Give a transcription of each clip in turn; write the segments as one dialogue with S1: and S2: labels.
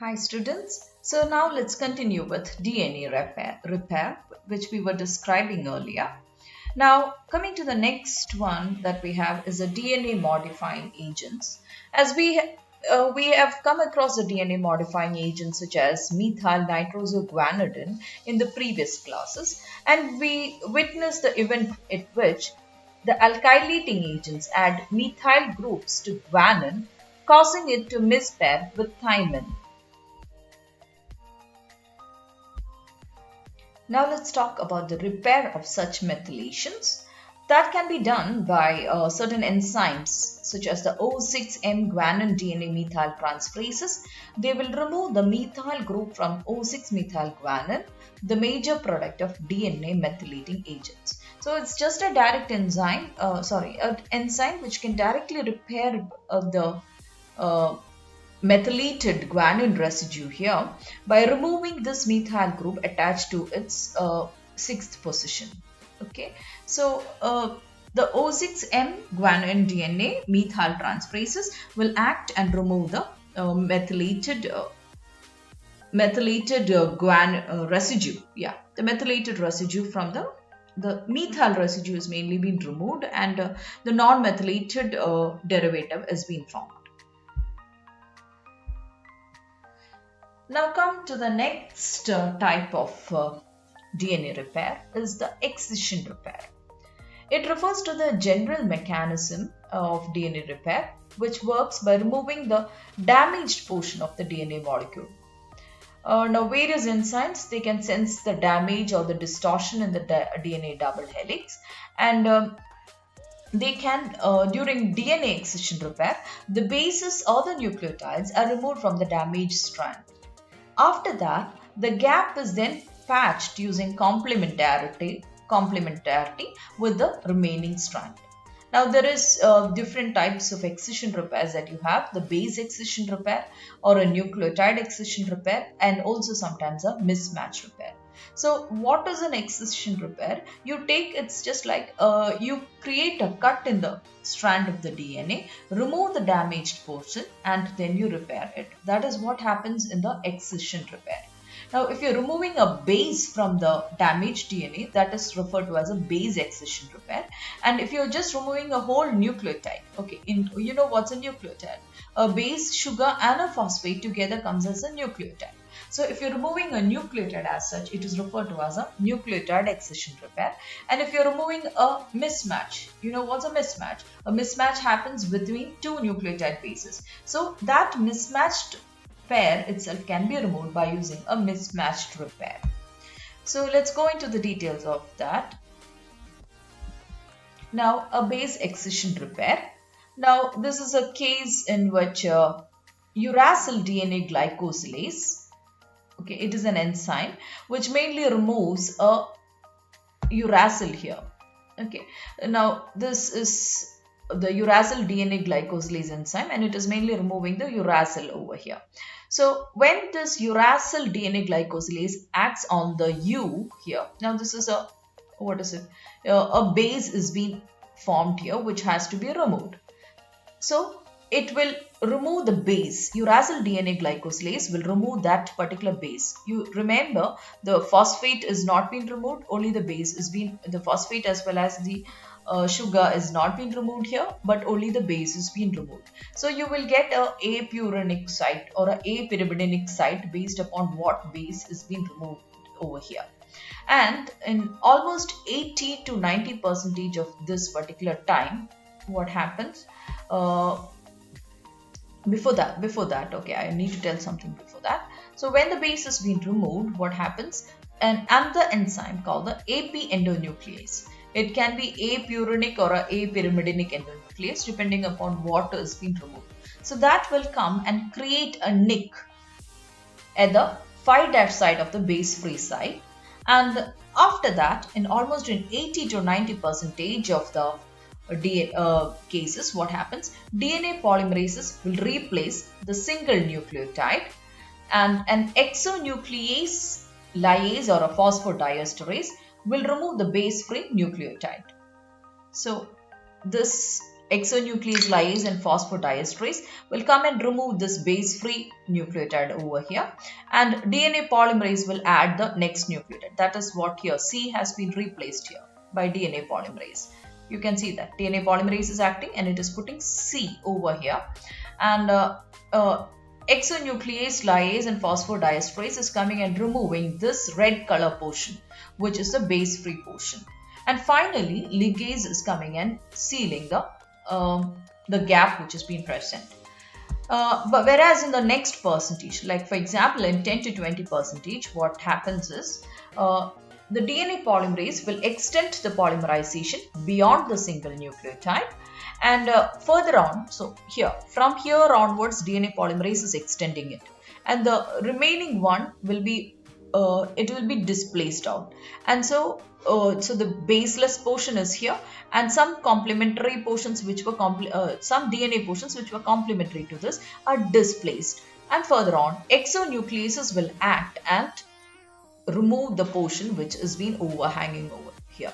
S1: Hi students. So now let's continue with DNA repair which we were describing earlier. Now coming to the next one that we have is the DNA modifying agents. As we have come across the DNA modifying agents such as methyl nitrosoguanidine in the previous classes, and we witnessed the event at which the alkylating agents add methyl groups to guanine, causing it to mispair with thymine. Now let's talk about the repair of such methylations. That can be done by certain enzymes such as the O6M guanine DNA methyl transferases. They will remove the methyl group from O6 methyl guanine, the major product of DNA methylating agents. So it's just a direct enzyme, an enzyme which can directly repair the uh, methylated guanine residue here by removing this methyl group attached to its sixth position. Okay, so the O6M guanine DNA methyl transferases will act and remove the methylated residue. Yeah, the methylated residue from the methyl residue is mainly been removed, and the non-methylated derivative has been formed. Now come to the next type of DNA repair is the excision repair. It refers to the general mechanism of DNA repair, which works by removing the damaged portion of the DNA molecule. Now various enzymes, they can sense the damage or the distortion in the DNA double helix, and they can during DNA excision repair, the bases or the nucleotides are removed from the damaged strand. After that, the gap is then patched using complementarity with the remaining strand. Now there is different types of excision repairs that you have: the base excision repair or a nucleotide excision repair, and also sometimes a mismatch repair. So what is an excision repair? You take, it's just like you create a cut in the strand of the DNA, remove the damaged portion, and then you repair it. That is what happens in the excision repair. Now, if you're removing a base from the damaged DNA, that is referred to as a base excision repair. And if you're just removing a whole nucleotide, okay, you know what's a nucleotide? A base, sugar, and a phosphate together comes as a nucleotide. So if you're removing a nucleotide as such, it is referred to as a nucleotide excision repair. And if you're removing a mismatch, you know what's a mismatch? A mismatch happens between two nucleotide bases. So that mismatched pair itself can be removed by using a mismatched repair. So let's go into the details of that. Now, a base excision repair. Now, this is a case in which uracil DNA glycosylase, okay, it is an enzyme which mainly removes a uracil here. Okay, now this is the uracil DNA glycosylase enzyme, and it is mainly removing the uracil over here. So when this uracil DNA glycosylase acts on the U here, now this is a, what is it? A base is being formed here which has to be removed. So it will remove the base. Uracil DNA glycosylase will remove that particular base. You remember, the phosphate is not being removed, only the base is being, the phosphate as well as the sugar is not being removed here, but only the base is being removed. So you will get a apurinic site or a apyrimidinic site based upon what base is being removed over here. And in almost 80 to 90% of this particular time, what happens? Before that, okay, I need to tell something before that. So when the base has been removed, what happens? Another enzyme called the AP endonuclease. It can be apurinic or a apyrimidinic endonuclease depending upon what is being removed. So that will come and create a nick at the 5' side of the base free site. And after that, in almost in 80 to 90% of the cases, what happens? DNA polymerases will replace the single nucleotide, and an exonuclease lyase or a phosphodiesterase will remove the base free nucleotide. So this exonuclease lyase and phosphodiesterase will come and remove this base-free nucleotide over here, and DNA polymerase will add the next nucleotide. That is what here C has been replaced here by DNA polymerase. You can see that DNA polymerase is acting and it is putting C over here, and exonuclease lyase and phosphodiesterase is coming and removing this red color portion, which is the base-free portion. And finally, ligase is coming and sealing the gap which has been present. But whereas in the next percentage, like for example in 10 to 20%, what happens is the DNA polymerase will extend the polymerization beyond the single nucleotide, and further on, so here from here onwards DNA polymerase is extending it, and the remaining one will be it will be displaced out, and so the baseless portion is here, and some complementary portions which were some DNA portions which were complementary to this are displaced, and further on exonucleases will act and remove the portion which has been overhanging over here.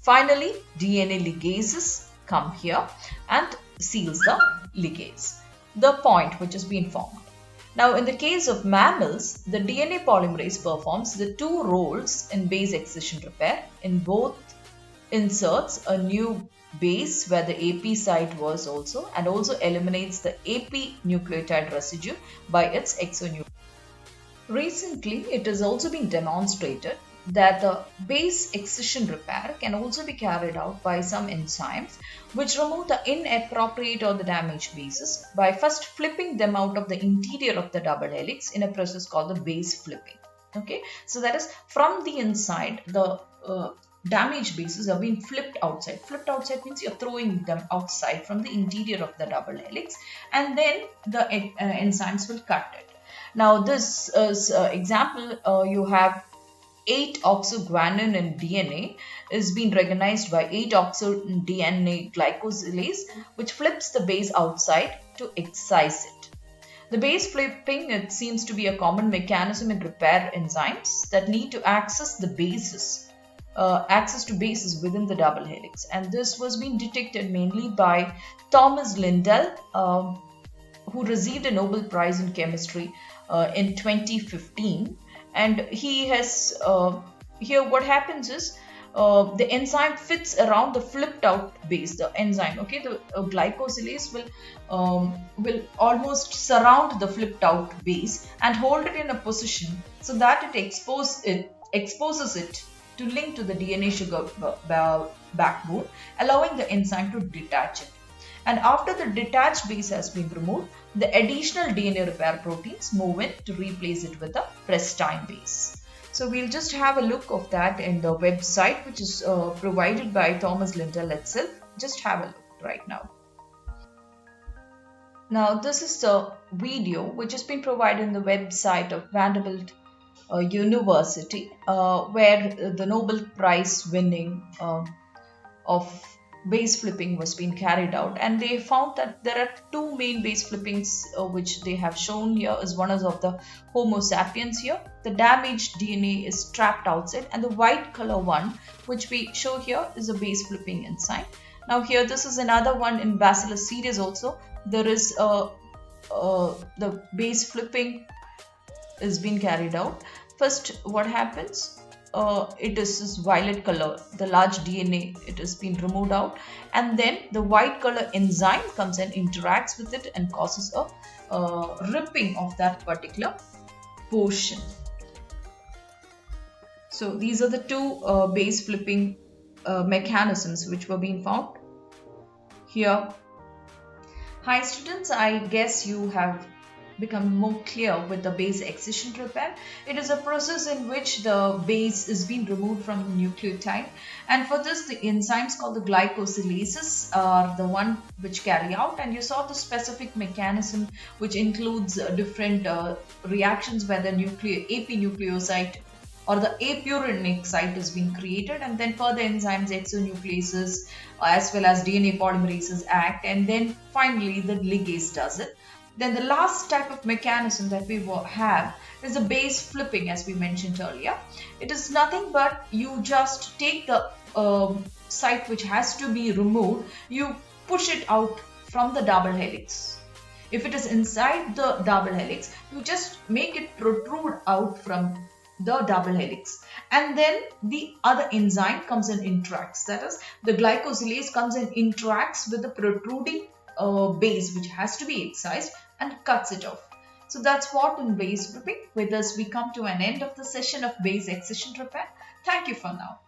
S1: Finally, DNA ligases come here and seals the ligase, the point which has been formed. Now, in the case of mammals, the DNA polymerase performs the two roles in base excision repair. In both, inserts a new base where the AP site was also, and also eliminates the AP nucleotide residue by its exonuclease. Recently, it has also been demonstrated that the base excision repair can also be carried out by some enzymes which remove the inappropriate or the damaged bases by first flipping them out of the interior of the double helix in a process called the base flipping. Okay, so that is from the inside, the damaged bases are being flipped outside. Flipped outside means you're throwing them outside from the interior of the double helix, and then the enzymes will cut it. Now, this is example, you have 8-oxoguanine in DNA is being recognized by 8-oxo-DNA glycosylase, which flips the base outside to excise it. The base flipping, it seems to be a common mechanism in repair enzymes that need to access the bases, access to bases within the double helix, and this was being detected mainly by Thomas Lindell, who received a Nobel Prize in Chemistry in 2015. And he has here what happens is the enzyme fits around the flipped out base, the enzyme, okay, the glycosylase will almost surround the flipped out base and hold it in a position so that it exposes it to link to the DNA sugar backbone, allowing the enzyme to detach it. And after the detached base has been removed, the additional DNA repair proteins move in to replace it with a pristine base. So we'll just have a look of that in the website, which is provided by Thomas Lindell itself. Just have a look right now. Now, this is the video which has been provided in the website of Vanderbilt University, where the Nobel Prize winning of base flipping was being carried out, and they found that there are two main base flippings which they have shown here. Is one is of the Homo sapiens here. The damaged DNA is trapped outside, and the white color one which we show here is a base flipping enzyme. Now here this is another one in Bacillus cereus also. There is the base flipping is being carried out. First, what happens? It is this violet color, the large DNA, it has been removed out, and then the white color enzyme comes and interacts with it and causes a ripping of that particular portion. So these are the two base flipping mechanisms which were being found here. Hi students, I guess you have become more clear with the base excision repair. It is a process in which the base is being removed from the nucleotide, and for this the enzymes called the glycosylases are the one which carry out, and you saw the specific mechanism which includes different reactions where the AP nucleoside or the apurinic site is being created, and then further enzymes, exonucleases as well as DNA polymerases act, and then finally the ligase does it. Then the last type of mechanism that we have is the base flipping, as we mentioned earlier. It is nothing but you just take the site which has to be removed, you push it out from the double helix. If it is inside the double helix, you just make it protrude out from the double helix, and then the other enzyme comes and interacts. That is, the glycosylase comes and interacts with the protruding base, which has to be excised, and cuts it off. So that's what in base ripping. With this, we come to an end of the session of base excision repair. Thank you for now.